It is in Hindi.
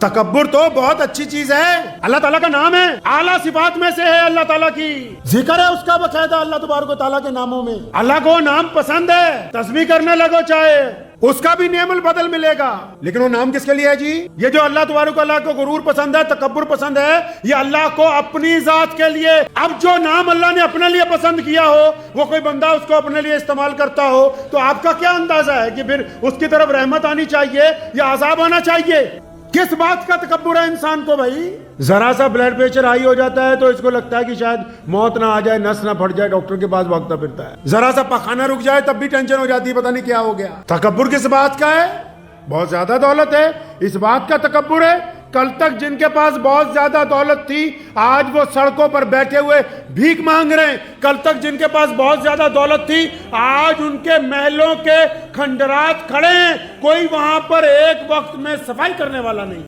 तकब्बुर तो बहुत अच्छी चीज है, अल्लाह ताला का नाम है, आला सिफात में से है अल्लाह ताला की, जिक्र है उसका बकायदा अल्लाह तबारक व तआला के नामों में। अल्लाह को नाम पसंद है, तस्बीह करने लगो चाहे, उसका भी नेमल बदल मिलेगा। लेकिन वो नाम किसके लिए है जी? ये जो अल्लाह तबारक व तआला को गुरूर पसंद है, तकब्बुर पसंद है, ये अल्लाह को अपनी जात के लिए। अब जो नाम अल्लाह ने अपने लिए पसंद किया हो, वो कोई बंदा उसको अपने लिए इस्तेमाल करता हो, तो आपका क्या अंदाजा है कि फिर उसकी तरफ रहमत आनी चाहिए या अजाब आना चाहिए? किस बात का तकब्बुर है इंसान को भाई? जरा सा ब्लड प्रेशर हाई हो जाता है तो इसको लगता है कि शायद मौत ना आ जाए, नस ना फट जाए, डॉक्टर के पास भागता फिरता है। जरा सा पखाना रुक जाए तब भी टेंशन हो जाती है, पता नहीं क्या हो गया। तकब्बुर किस बात का है? बहुत ज्यादा दौलत है, इस बात का तकब्बुर है। कल तक जिनके पास बहुत ज्यादा दौलत थी, आज वो सड़कों पर बैठे हुए भीख मांग रहे हैं। कल तक जिनके पास बहुत ज्यादा दौलत थी, आज उनके महलों के खंडरात खड़े हैं, कोई वहां पर एक वक्त में सफाई करने वाला नहीं।